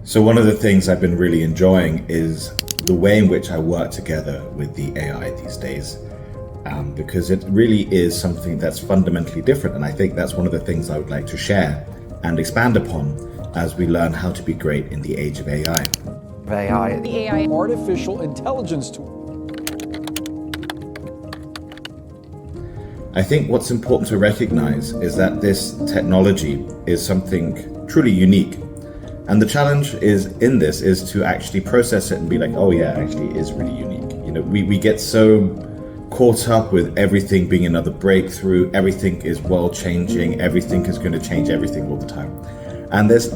So one of the things I've been really enjoying is the way in which I work together with the AI these days, because it really is something that's fundamentally different. And I think that's one of the things I would like to share and expand upon as we learn how to be great in the age of AI. The AI. Artificial intelligence tool. I think what's important to recognize is that this technology is something truly unique. And the challenge is to actually process it and be like, oh yeah, actually it is really unique. You know, we get so caught up with everything being another breakthrough, everything is world changing, everything is going to change everything all the time. And there's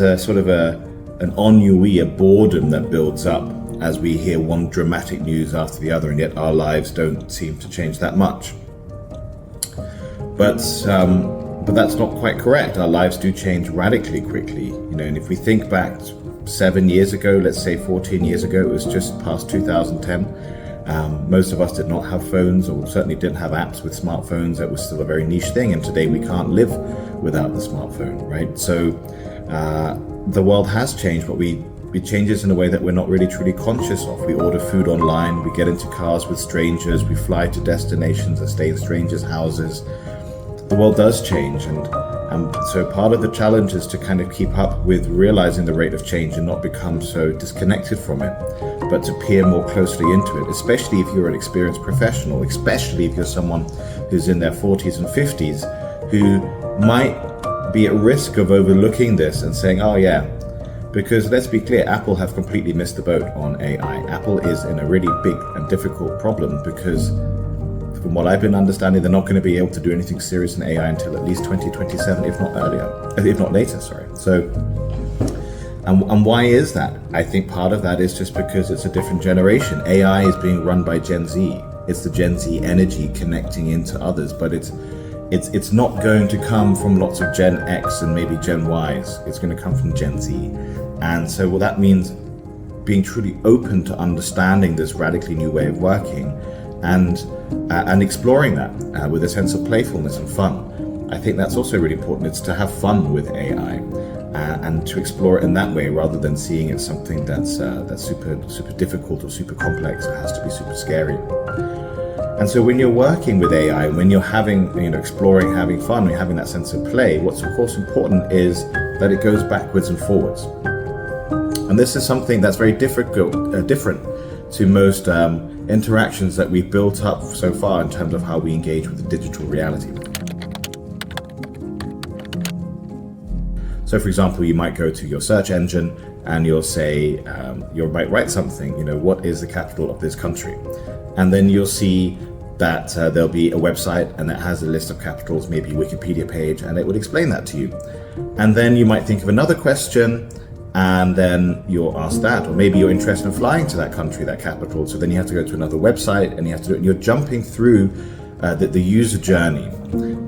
a sort of an ennui, a boredom that builds up as we hear one dramatic news after the other, and yet our lives don't seem to change that much. But that's not quite correct. Our lives do change radically quickly, you know. And if we think back 7 years ago, let's say 14 years ago, it was just past 2010. Most of us did not have phones, or certainly didn't have apps with smartphones. That was still a very niche thing, and today we can't live without the smartphone, right? So the world has changed, but it changes in a way that we're not really truly conscious of. We order food online, we get into cars with strangers, we fly to destinations and stay in strangers' houses. The world does change, and so part of the challenge is to kind of keep up with realizing the rate of change and not become so disconnected from it, but to peer more closely into it, especially if you're an experienced professional, especially if you're someone who's in their 40s and 50s, who might be at risk of overlooking this and saying, oh yeah, because let's be clear, Apple have completely missed the boat on AI. Apple is in a really big and difficult problem because from what I've been understanding, they're not going to be able to do anything serious in AI until at least 2027, if not earlier, if not later, sorry. So, and why is that? I think part of that is just because it's a different generation. AI is being run by Gen Z. It's the Gen Z energy connecting into others, but it's not going to come from lots of Gen X and maybe Gen Ys. It's going to come from Gen Z. And so what that means, being truly open to understanding this radically new way of working and exploring that with a sense of playfulness and fun. I think that's also really important. It's to have fun with AI and to explore it in that way, rather than seeing it something that's super difficult or super complex or has to be super scary. And so when you're working with AI, when you're exploring, having fun, and having that sense of play, what's of course important is that it goes backwards and forwards. And this is something that's very different to most interactions that we've built up so far in terms of how we engage with the digital reality. So for example, you might go to your search engine and you'll say, you might write something, what is the capital of this country? And then you'll see that there'll be a website and that has a list of capitals, maybe a Wikipedia page, and it would explain that to you. And then you might think of another question, and then you'll ask that, or maybe you're interested in flying to that country, that capital, so then you have to go to another website and you have to do it, and you're jumping through the user journey.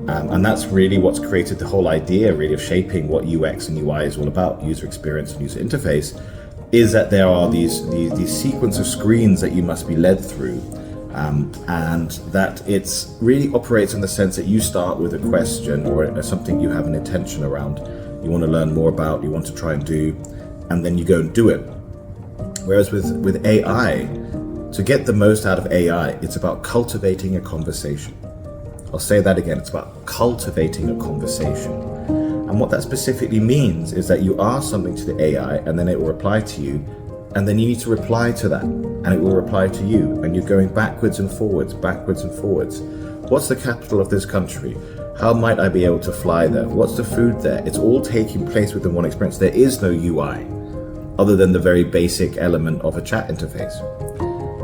And that's really what's created the whole idea really of shaping what UX and UI is all about, user experience and user interface, is that there are these sequence of screens that you must be led through, and that it's really operates in the sense that you start with a question or something you have an intention around, you want to learn more about, you want to try and do, and then you go and do it. Whereas with AI, to get the most out of AI, it's about cultivating a conversation. I'll say that again, it's about cultivating a conversation. And what that specifically means is that you ask something to the AI and then it will reply to you, and then you need to reply to that and it will reply to you, and you're going backwards and forwards, backwards and forwards. What's the capital of this country? How might I be able to fly there? What's the food there? It's all taking place within one experience. There is no UI other than the very basic element of a chat interface.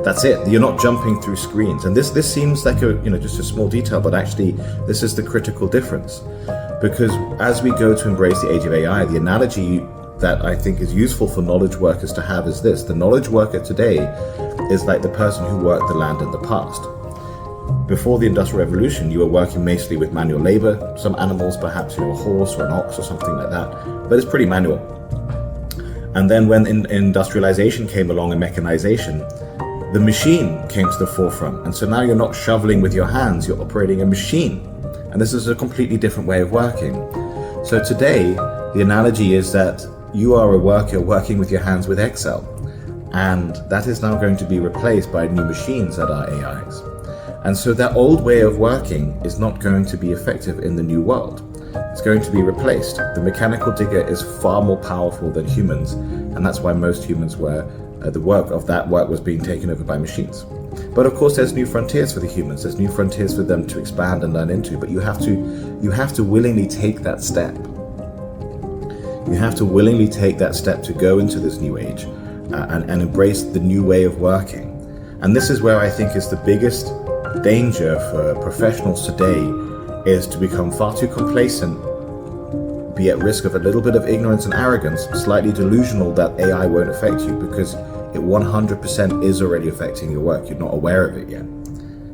That's it. You're not jumping through screens. And this seems like just a small detail, but actually this is the critical difference. Because as we go to embrace the age of AI, the analogy that I think is useful for knowledge workers to have is this. The knowledge worker today is like the person who worked the land in the past. Before the Industrial Revolution, you were working mostly with manual labor, some animals, perhaps a horse or an ox or something like that, but it's pretty manual. And then when industrialization came along and mechanization, the machine came to the forefront. And so now you're not shoveling with your hands, you're operating a machine. And this is a completely different way of working. So today, The analogy is that you are a worker working with your hands with Excel, and that is now going to be replaced by new machines that are AIs. And so that old way of working is not going to be effective in the new world. It's going to be replaced. The mechanical digger is far more powerful than humans, and that's why most humans were, the work was being taken over by machines. But of course, there's new frontiers for the humans. There's new frontiers for them to expand and learn into. But you have to willingly take that step. You have to willingly take that step to go into this new age and embrace the new way of working. And this is where I think is the biggest danger for professionals today, is to become far too complacent, be at risk of a little bit of ignorance and arrogance, slightly delusional that AI won't affect you, because it 100% is already affecting your work. You're not aware of it yet.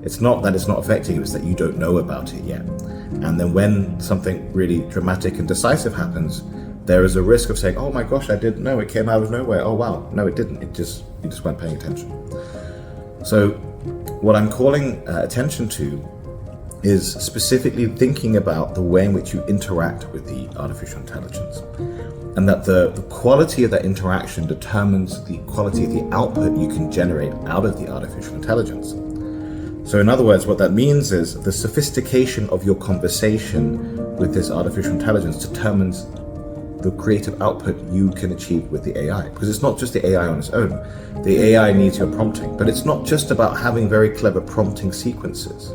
It's not that it's not affecting you, it's that you don't know about it yet. And then when something really dramatic and decisive happens, there is a risk of saying, oh my gosh, I didn't know, it came out of nowhere. Oh wow, no it didn't, you just weren't paying attention. So what I'm calling attention to is specifically thinking about the way in which you interact with the artificial intelligence, and that the quality of that interaction determines the quality of the output you can generate out of the artificial intelligence. So in other words, what that means is the sophistication of your conversation with this artificial intelligence determines the creative output you can achieve with the AI. Because it's not just the AI on its own. The AI needs your prompting, but it's not just about having very clever prompting sequences.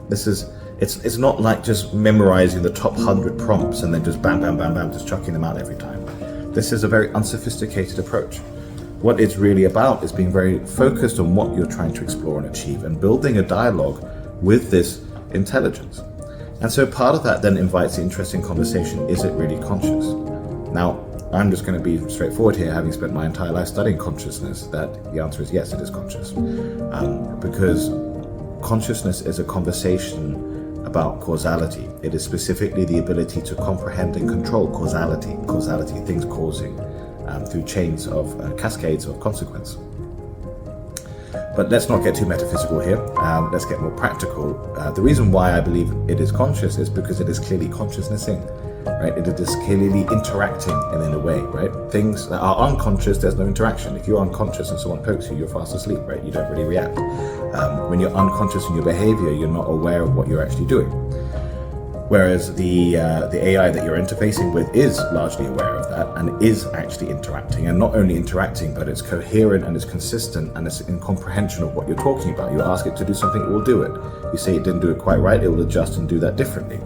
It's not like just memorizing the top 100 prompts and then just bam, bam, bam, bam, just chucking them out every time. This is a very unsophisticated approach. What it's really about is being very focused on what you're trying to explore and achieve, and building a dialogue with this intelligence. And so part of that then invites the interesting conversation, is it really conscious? Now, I'm just going to be straightforward here, having spent my entire life studying consciousness, that the answer is yes, it is conscious. Because consciousness is a conversation about causality. It is specifically the ability to comprehend and control causality, things causing through chains of cascades of consequence. But let's not get too metaphysical here. Let's get more practical. The reason why I believe it is conscious is because it is clearly consciousnessing. Right? It is clearly interacting in a way, right? Things that are unconscious, there's no interaction. If you're unconscious and someone pokes you, you're fast asleep, right? You don't really react. When you're unconscious in your behavior, you're not aware of what you're actually doing. Whereas the AI that you're interfacing with is largely aware of that and is actually interacting, and not only interacting, but it's coherent and it's consistent and it's in comprehension of what you're talking about. You ask it to do something, it will do it. You say it didn't do it quite right, it will adjust and do that differently.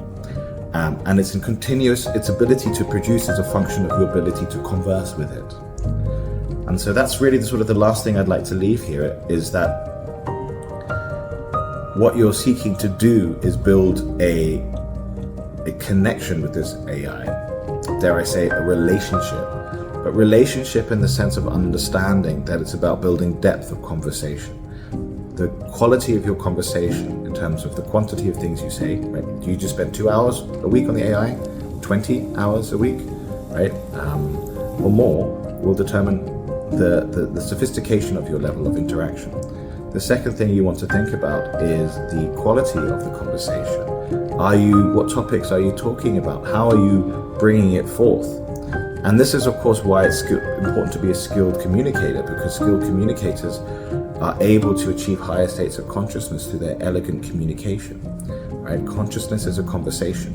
And it's in its ability to produce is a function of your ability to converse with it. And so that's really the last thing I'd like to leave here, is that what you're seeking to do is build a connection with this AI, dare I say a relationship, but relationship in the sense of understanding that it's about building depth of conversation. The quality of your conversation in terms of the quantity of things you say, right? Do you just spend 2 hours a week on the AI, 20 hours a week, right? Or more will determine the sophistication of your level of interaction. The second thing you want to think about is the quality of the conversation. What topics are you talking about? How are you bringing it forth? And this is of course why it's important to be a skilled communicator, because skilled communicators are able to achieve higher states of consciousness through their elegant communication, right? Consciousness is a conversation.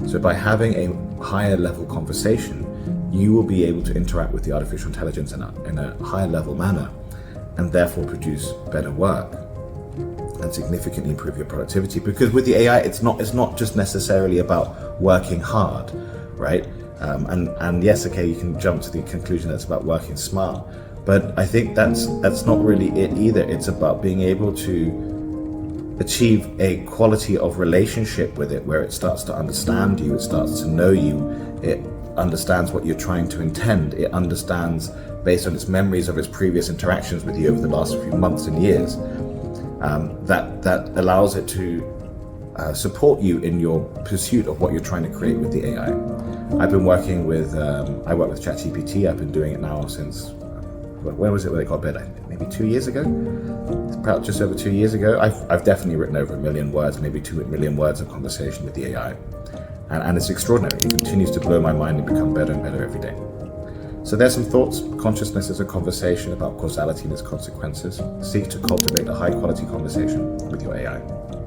So by having a higher level conversation, you will be able to interact with the artificial intelligence in a higher level manner, and therefore produce better work and significantly improve your productivity. Because with the AI, it's not just necessarily about working hard, right? And yes, okay, you can jump to the conclusion that it's about working smart, but I think that's not really it either. It's about being able to achieve a quality of relationship with it, where it starts to understand you, it starts to know you, it understands what you're trying to intend, it understands based on its memories of its previous interactions with you over the last few months and years, that allows it to support you in your pursuit of what you're trying to create with the AI. I've been working with, I work with ChatGPT. I've been doing it now since, when was it when it got better? Maybe 2 years ago? It's about just over 2 years ago. I've definitely written over 1 million words, maybe 2 million words of conversation with the AI. And it's extraordinary. It continues to blow my mind and become better and better every day. So there's some thoughts. Consciousness is a conversation about causality and its consequences. Seek to cultivate a high quality conversation with your AI.